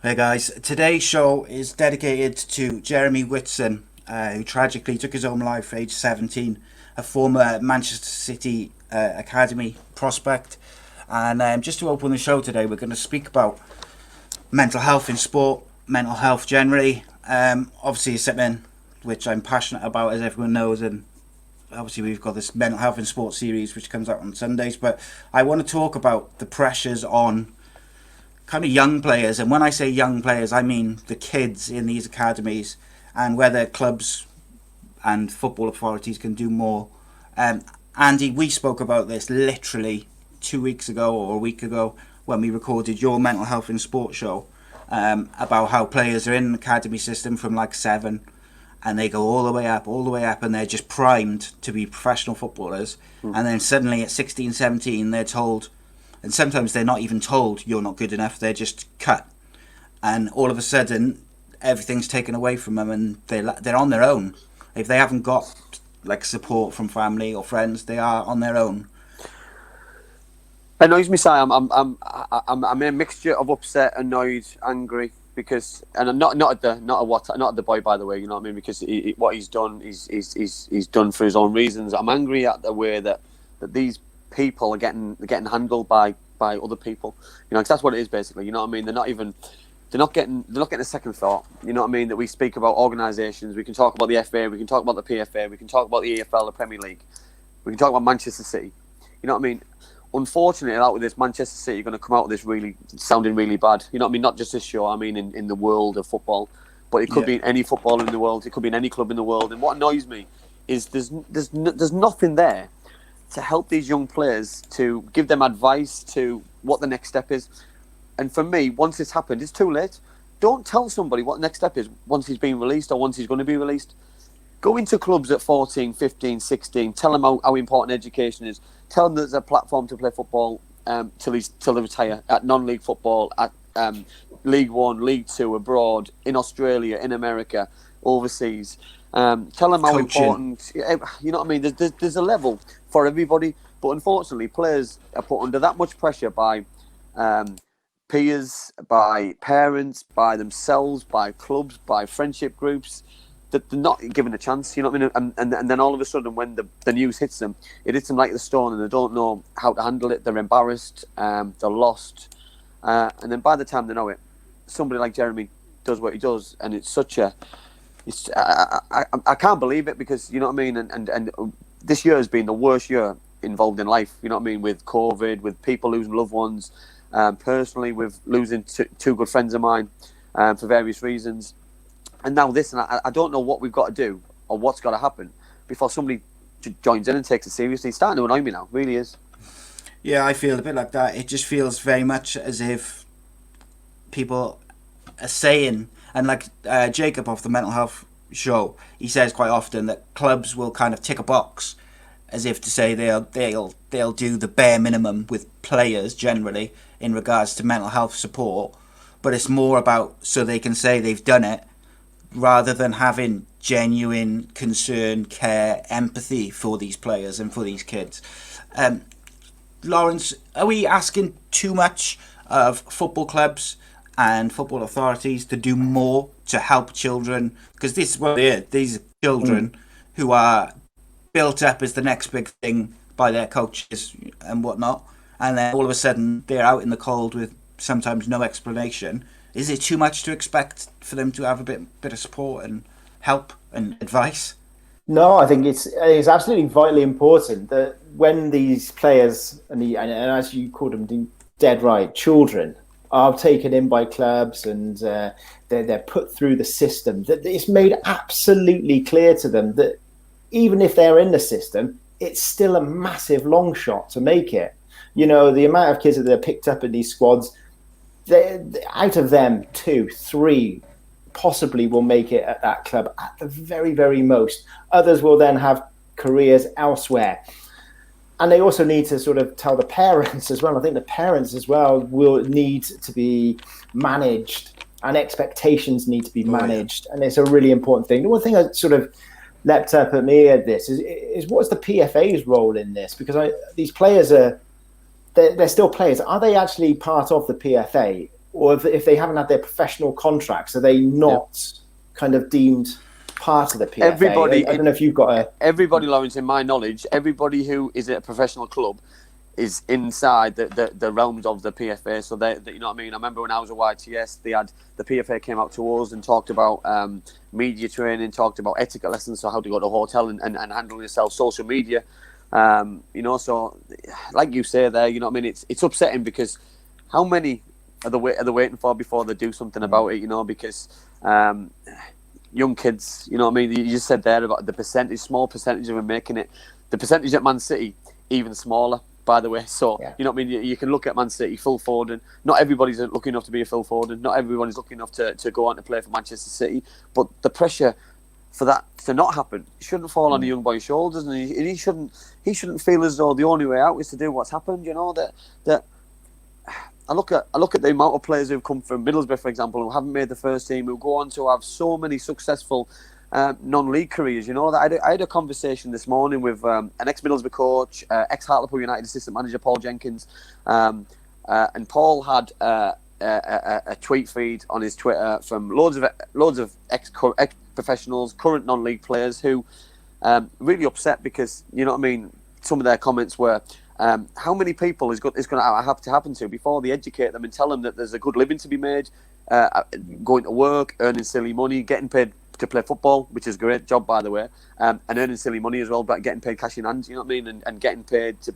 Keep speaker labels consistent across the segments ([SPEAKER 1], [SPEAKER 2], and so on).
[SPEAKER 1] Hey guys, today's show is dedicated to Jeremy Witsen, who tragically took his own life aged 17, a former Manchester City Academy prospect. And just to open the show today, we're going to speak about mental health in sport, mental health generally. Obviously, it's something which I'm passionate about, as everyone knows, and obviously we've got this mental health in sport series which comes out on Sundays. But I want to talk about the pressures on kind of young players, and when I say young players, I mean the kids in these academies, and whether clubs and football authorities can do more. Andy, we spoke about this literally 2 weeks ago or a week ago when we recorded your mental health in sport show, about how players are in an academy system from like 7 and they go all the way up, and they're just primed to be professional footballers. And then suddenly at 16, 17, they're told, and sometimes they're not even told you're not good enough, they're just cut. And all of a sudden, everything's taken away from them, and they're on their own. If they haven't got like support from family or friends, they are on their own.
[SPEAKER 2] It annoys me, Si. I'm in a mixture of upset, annoyed, angry, because, and I'm not at the boy, by the way. You know what I mean? Because what he's done, he's done for his own reasons. I'm angry at the way that these people are getting handled by other people. You know, because that's what it is basically. You know what I mean? They're not getting a second thought. You know what I mean? That we speak about organisations. We can talk about the FA. We can talk about the PFA. We can talk about the EFL, the Premier League. We can talk about Manchester City. You know what I mean? Unfortunately, out with this, Manchester City are going to come out with this really sounding really bad. You know what I mean? Not just this show. I mean, in the world of football, but it could be in any football in the world. It could be in any club in the world. And what annoys me is there's nothing there to help these young players, to give them advice to what the next step is. And for me, once it's happened, it's too late. Don't tell somebody what the next step is once he's been released or once he's going to be released. Go into clubs at 14, 15, 16. Tell them how important education is. Tell them there's a platform to play football till they retire, at non-league football, at League 1, League 2, abroad, in Australia, in America, overseas. Tell them how important, you know what I mean? There's a level for everybody, but unfortunately, players are put under that much pressure by peers, by parents, by themselves, by clubs, by friendship groups, that they're not given a chance. You know what I mean? And then all of a sudden, when the news hits them, it hits them like the stone, and they don't know how to handle it. They're embarrassed, they're lost, and then by the time they know it, somebody like Jeremy does what he does, and it's such a I can't believe it, because you know what I mean, and this year has been the worst year involved in life. You know what I mean, with COVID, with people losing loved ones, personally with losing two good friends of mine for various reasons, and now this, and I don't know what we've got to do or what's got to happen before somebody joins in and takes it seriously. It's starting to annoy me now, it really is.
[SPEAKER 1] Yeah, I feel a bit like that. It just feels very much as if people are saying, and like Jacob off the mental health show, he says quite often that clubs will kind of tick a box as if to say they'll do the bare minimum with players generally in regards to mental health support, but it's more about so they can say they've done it, rather than having genuine concern, care, empathy for these players and for these kids. Laurence, are we asking too much of football clubs and football authorities to do more to help children? Because this is what they are. These are children who are built up as the next big thing by their coaches and whatnot, and then all of a sudden they're out in the cold with sometimes no explanation. Is it too much to expect for them to have a bit of support and help and advice?
[SPEAKER 3] No, I think it's absolutely vitally important that when these players and as you called them, dead right, children are taken in by clubs and they're put through the system, that it's made absolutely clear to them that even if they're in the system, it's still a massive long shot to make it. You know, the amount of kids that are picked up in these squads, out of them, 2, 3 possibly will make it at that club at the very, very most. Others will then have careers elsewhere. And they also need to sort of tell the parents as well. I think the parents as well will need to be managed, and expectations need to be managed. And it's a really important thing. The one thing that sort of leapt up at me at this is what's the PFA's role in this? Because these players they're still players. Are they actually part of the PFA? or if they haven't had their professional contracts, are they not kind of deemed part of the PFA?
[SPEAKER 2] Everybody,
[SPEAKER 3] I don't know if you've got a...
[SPEAKER 2] Everybody, Laurence, in my knowledge, everybody who is at a professional club is inside the realms of the PFA. So they, you know what I mean? I remember when I was at YTS, the PFA came out to us and talked about media training, talked about etiquette lessons, so how to go to a hotel and handle yourself, social media. You know, so like you say there, you know what I mean? It's upsetting because how many are they waiting for before they do something about it? You know, because young kids, you know what I mean? You just said there about the percentage, small percentage of them making it. The percentage at Man City, even smaller, by the way. So, you know what I mean? You can look at Man City, Phil Foden. Not everybody's lucky enough to be a Phil Foden. Not everybody's lucky enough to go on to play for Manchester City. But the pressure for that to not happen shouldn't fall on the young boy's shoulders, and he shouldn't feel as though the only way out is to do what's happened. You know that. I look at the amount of players who've come from Middlesbrough, for example, who haven't made the first team, who go on to have so many successful non-league careers. You know, that I had a conversation this morning with an ex-Middlesbrough coach, ex-Hartlepool United assistant manager Paul Jenkins, and Paul had a tweet feed on his Twitter from loads of ex-professionals, current non-league players who really upset because, you know what I mean, some of their comments were, how many people is going to have to happen to before they educate them and tell them that there's a good living to be made, going to work, earning silly money, getting paid to play football, which is a great job, by the way, and earning silly money as well, but getting paid cash in hand, you know what I mean, and getting paid to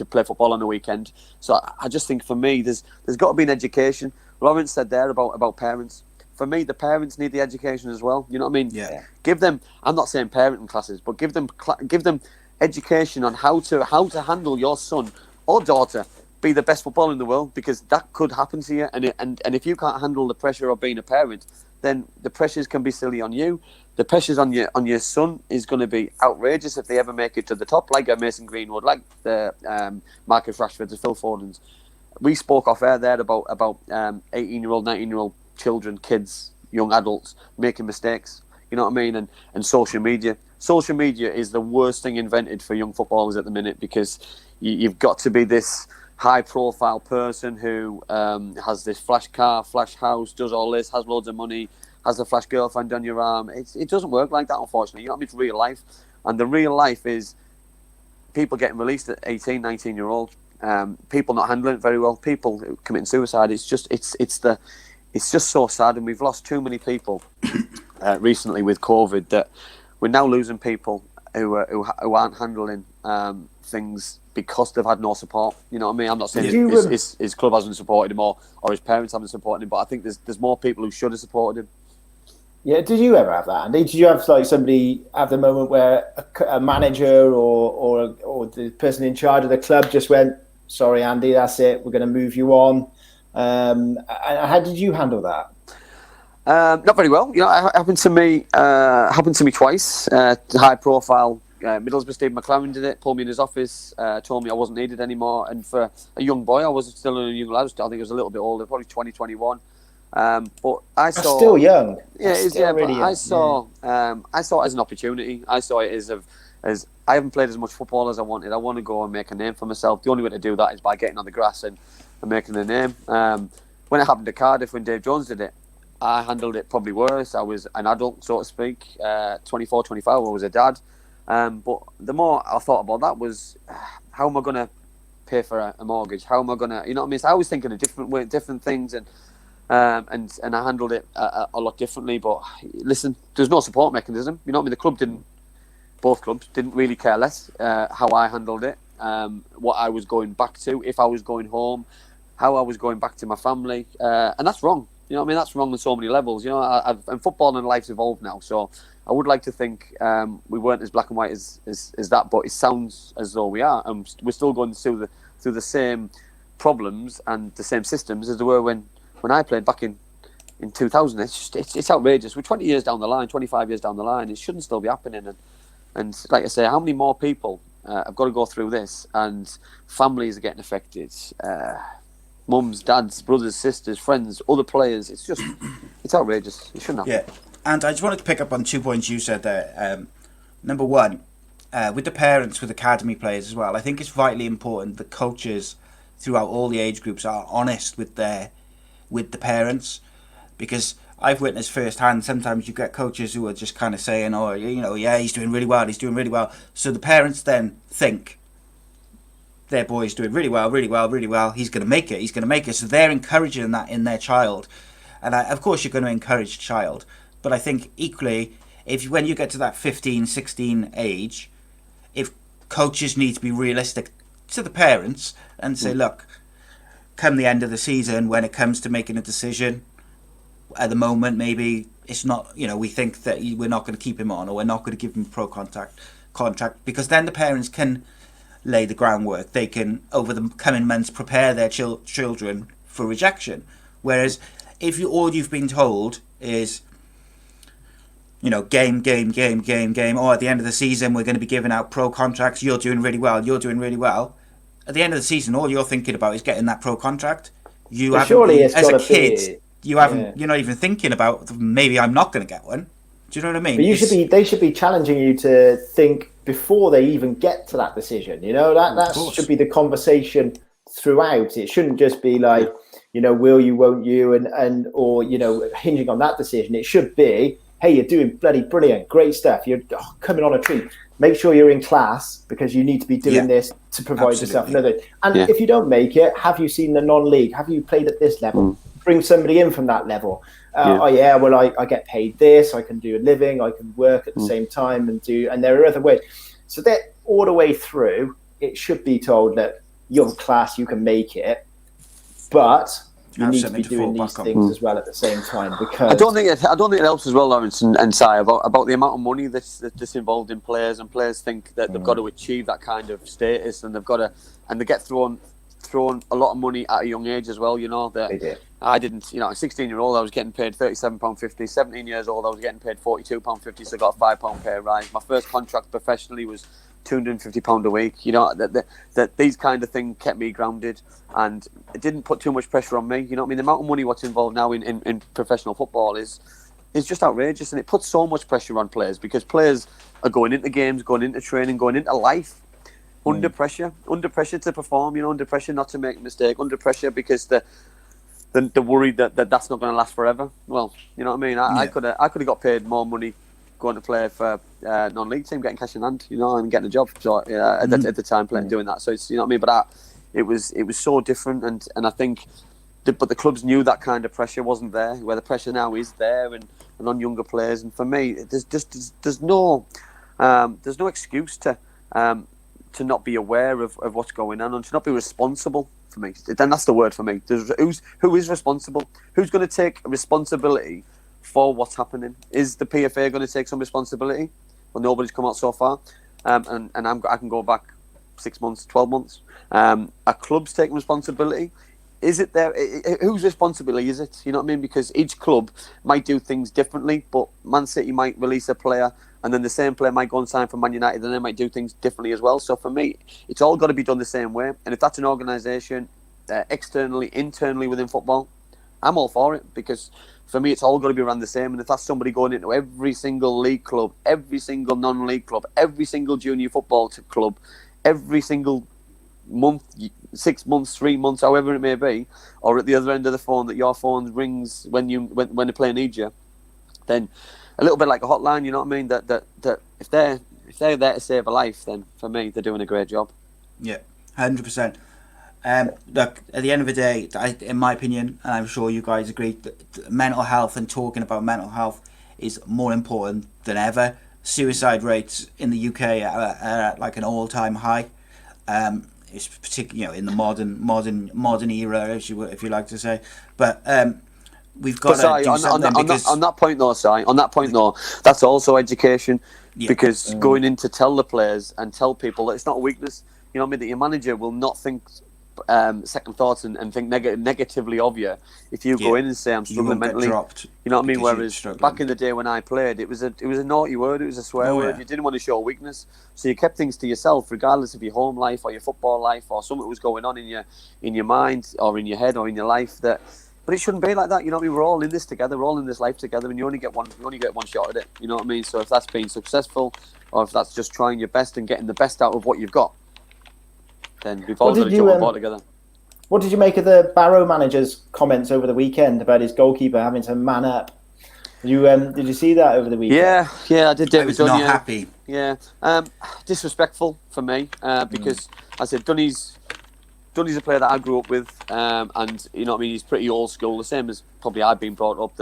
[SPEAKER 2] play football on the weekend. So I just think for me, there's got to be an education. Laurence said there about parents. For me, the parents need the education as well. You know what I mean?
[SPEAKER 1] Yeah.
[SPEAKER 2] Give them. I'm not saying parenting classes, but give them education on how to handle your son or daughter be the best footballer in the world, because that could happen to you, and if you can't handle the pressure of being a parent, then the pressures can be silly on you. The pressures on your son is going to be outrageous if they ever make it to the top, like Mason Greenwood, like the Marcus Rashford, the Phil Fodens. We spoke off air there about 18-year-old, 19-year-old children, kids, young adults making mistakes. You know what I mean? And social media. Social media is the worst thing invented for young footballers at the minute, because you've got to be this high-profile person who has this flash car, flash house, does all this, has loads of money, has a flash girlfriend on your arm. It doesn't work like that, unfortunately. You know what I mean? It's real life. And the real life is people getting released at 18, 19-year-old, people not handling it very well, people committing suicide. It's just so sad, and we've lost too many people recently with COVID that we're now losing people who aren't handling things because they've had no support. You know what I mean? I'm not saying his club hasn't supported him or his parents haven't supported him, but I think there's more people who should have supported him.
[SPEAKER 3] Yeah, did you ever have that, Andy? Did you have like somebody at the moment where a manager or the person in charge of the club just went, "Sorry, Andy, that's it. We're going to move you on"? And how did you handle that?
[SPEAKER 2] Not very well. You know, it happened to me twice. High profile Middlesbrough Steve McLaren did it, pulled me in his office, told me I wasn't needed anymore. And for a young boy, I was still a young lad. I think I was a little bit older, probably 2021. But I saw
[SPEAKER 3] still young.
[SPEAKER 2] Yeah,
[SPEAKER 3] it's still really young.
[SPEAKER 2] I saw it as an opportunity. I saw it as I haven't played as much football as I wanted. I want to go and make a name for myself. The only way to do that is by getting on the grass and making a name. When it happened to Cardiff, when Dave Jones did it, I handled it probably worse. I was an adult, so to speak, 24, 25. I was a dad. But the more I thought about that was, how am I going to pay for a mortgage? How am I going to, you know what I mean? So I was thinking of different things, and I handled it a lot differently. But listen, there's no support mechanism. You know what I mean? Both clubs didn't really care less how I handled it, what I was going back to, if I was going home, how I was going back to my family, and that's wrong. You know what I mean? That's wrong on so many levels. You know, and football and life's evolved now, so I would like to think we weren't as black and white as that, but it sounds as though we are, and we're still going through the same problems and the same systems as there were when I played back in 2000. It's outrageous. We're 20 years down the line, 25 years down the line. It shouldn't still be happening. And like I say, how many more people have got to go through this, and families are getting affected. Mums, dads, brothers, sisters, friends, other players. It's outrageous. It shouldn't happen.
[SPEAKER 1] Yeah, and I just wanted to pick up on 2 points you said there. Number one, with the parents, with academy players as well, I think it's vitally important that coaches throughout all the age groups are honest with their with the parents, because I've witnessed firsthand, sometimes you get coaches who are just kind of saying, oh, yeah, he's doing really well. So the parents then think their boy's doing really well, he's going to make it. So they're encouraging that in their child. And of course you're going to encourage child, but I think equally, when you get to that 15, 16 age, if coaches need to be realistic to the parents and say, look, come the end of the season, when it comes to making a decision, at the moment maybe it's not, we think that we're not going to keep him on, or we're not going to give him a contract, because then the parents can lay the groundwork. They can, over the coming months, prepare their children for rejection. Whereas if all you've been told is, game, or at the end of the season we're going to be giving out pro contracts, you're doing really well, at the end of the season all you're thinking about is getting that pro contract. You haven't,
[SPEAKER 3] surely it's
[SPEAKER 1] as a
[SPEAKER 3] gotta
[SPEAKER 1] kid, you're not even thinking about, maybe I'm not going to get one. Do you know what I mean?
[SPEAKER 3] But they should be challenging you to think before they even get to that decision. That should be the conversation throughout. It shouldn't just be like, will you, won't you, or hinging on that decision. It should be, hey, you're doing bloody brilliant, great stuff. You're coming on a treat. Make sure you're in class, because you need to be doing this to provide yourself another. And if you don't make it, have you seen the non-league? Have you played at this level? Bring somebody in from that level. I get paid this. I can do a living. I can work at the same time and there are other ways. So that all the way through, it should be told that you're class, you can make it, but you need to be doing these things as well at the same time. Because
[SPEAKER 2] I don't think it helps as well, Laurence and Si, about the amount of money that's involved in players, and players think that they've got to achieve that kind of status, and they get thrown a lot of money at a young age as well.
[SPEAKER 1] They did.
[SPEAKER 2] I didn't. A 16-year-old, I was getting paid £37.50. 17 years old, I was getting paid £42.50. So I got a £5 pay rise. My first contract professionally was £250 a week. That these kind of things kept me grounded, and it didn't put too much pressure on me. The amount of money what's involved now in professional football is just outrageous, and it puts so much pressure on players, because players are going into games, going into training, going into life under pressure to perform. Under pressure not to make a mistake, under pressure because the worry that that's not going to last forever. Well, you know what I mean. I could have got paid more money going to play for non-league team, getting cash in hand, and getting a job. So at the time, doing that. So it's, you know what I mean. But it was so different, and I think, but the clubs knew that kind of pressure wasn't there. Where the pressure now is there, and on younger players. And for me, there's no excuse to not be aware of what's going on, and to not be responsible. For me, then that's the word for me. Who is responsible? Who's going to take responsibility for what's happening? Is the PFA going to take some responsibility? Well, nobody's come out so far, and I can go back 6 months, 12 months. Are clubs taking responsibility? Is it there? Whose responsibility is it? You know what I mean? Because each club might do things differently, but Man City might release a player, and then the same player might go and sign for Man United, and they might do things differently as well. So for me, it's all got to be done the same way. And if that's an organisation, externally, internally within football, I'm all for it, because for me, it's all got to be run the same. And if that's somebody going into every single league club, every single non-league club, every single junior football club, every single month, 6 months, 3 months, however it may be, or at the other end of the phone, that your phone rings when the player needs you, then a little bit like a hotline, you know what I mean? That if they're there to save a life, then for me, they're doing a great job.
[SPEAKER 1] Yeah, 100%. Look, at the end of the day, in my opinion, and I'm sure you guys agree, that mental health and talking about mental health is more important than ever. Suicide rates in the UK are at like an all-time high. It's particularly, in the modern era, if you like to say. But we've got to do something.
[SPEAKER 2] On that point though, that's also education, because going in to tell the players and tell people that it's not a weakness. You know what I mean? That your manager will not think second thoughts and think negatively of you if you go in and say I'm struggling mentally. You know what I mean? Whereas back in the day when I played, it was a naughty word, it was a swear word. You didn't want to show weakness, so you kept things to yourself, regardless of your home life or your football life or something was going on in your mind or in your head or in your life. But it shouldn't be like that. You know what I mean? We're all in this together. We're all in this life together, and you only get one shot at it. You know what I mean? So if that's being successful, or if that's just trying your best and getting the best out of what you've got, then we've all got to jump on board together.
[SPEAKER 3] What did you make of the Barrow manager's comments over the weekend about his goalkeeper having to man up? Did you see that over the weekend?
[SPEAKER 2] Yeah, I did.
[SPEAKER 1] I was not happy.
[SPEAKER 2] Yeah, disrespectful for me because I said Dunny's a player that I grew up with, and you know what I mean. He's pretty old school, the same as probably I've been brought up.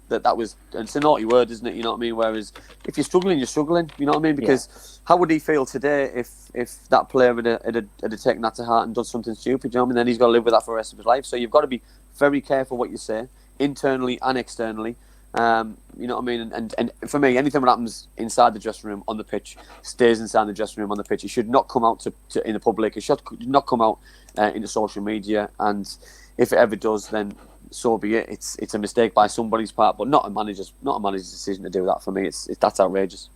[SPEAKER 2] That was, and it's a naughty word, isn't it? You know what I mean. Whereas if you're struggling, you're struggling. You know what I mean? Because how would he feel today if that player had taken that to heart and done something stupid? You know what I mean? Then he's got to live with that for the rest of his life. So you've got to be very careful what you say, internally and externally. You know what I mean? And for me, anything that happens inside the dressing room on the pitch stays inside the dressing room on the pitch. It should not come out to in the public. It should not come out into social media. And if it ever does, then so be it. It's a mistake by somebody's part, but not a manager's decision to do that. For me, that's outrageous.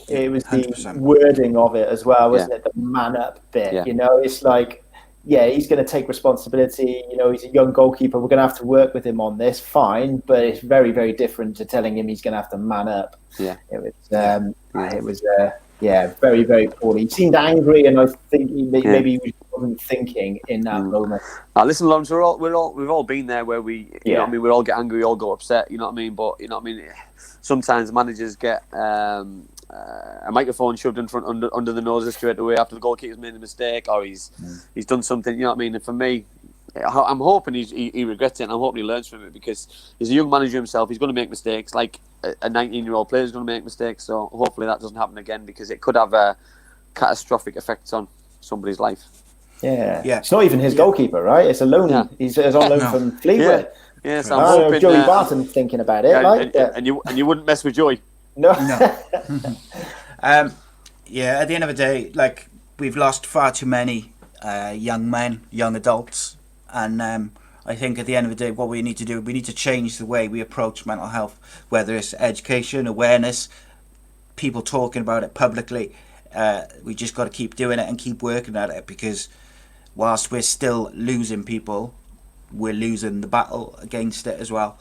[SPEAKER 3] It was
[SPEAKER 1] 100%.
[SPEAKER 3] the wording of it as well, wasn't it? The man up bit.
[SPEAKER 2] Yeah.
[SPEAKER 3] You know, it's like, yeah, he's going to take responsibility. You know, he's a young goalkeeper. We're going to have to work with him on this. Fine, but it's very, very different to telling him he's going to have to man up.
[SPEAKER 2] Yeah,
[SPEAKER 3] it was very, very poorly. He seemed angry, and I think maybe he wasn't thinking in that moment.
[SPEAKER 2] Listen, Laurence, we've all been there where we, you know what I mean, we all get angry, we all go upset. You know what I mean? But you know what I mean. Sometimes managers get a microphone shoved in front under the noses straight away after the goalkeeper's made a mistake or he's done something. You know what I mean? And for me, I'm hoping he regrets it, and I'm hoping he learns from it, because he's a young manager himself. He's going to make mistakes, like a 19-year-old player is going to make mistakes. So hopefully that doesn't happen again, because it could have a catastrophic effects on somebody's life.
[SPEAKER 3] Yeah. It's not even his goalkeeper, right? It's a loan.
[SPEAKER 2] Yeah.
[SPEAKER 3] He's on loan from Fleetwood.
[SPEAKER 2] Yeah, so I'm hoping
[SPEAKER 3] Joey Barton thinking about it,
[SPEAKER 2] and you wouldn't mess with Joey.
[SPEAKER 3] No.
[SPEAKER 1] At the end of the day, like, we've lost far too many young men, young adults, and I think at the end of the day, what we need to do, we need to change the way we approach mental health, whether it's education, awareness, people talking about it publicly. We just got to keep doing it and keep working at it, because whilst we're still losing people, we're losing the battle against it as well.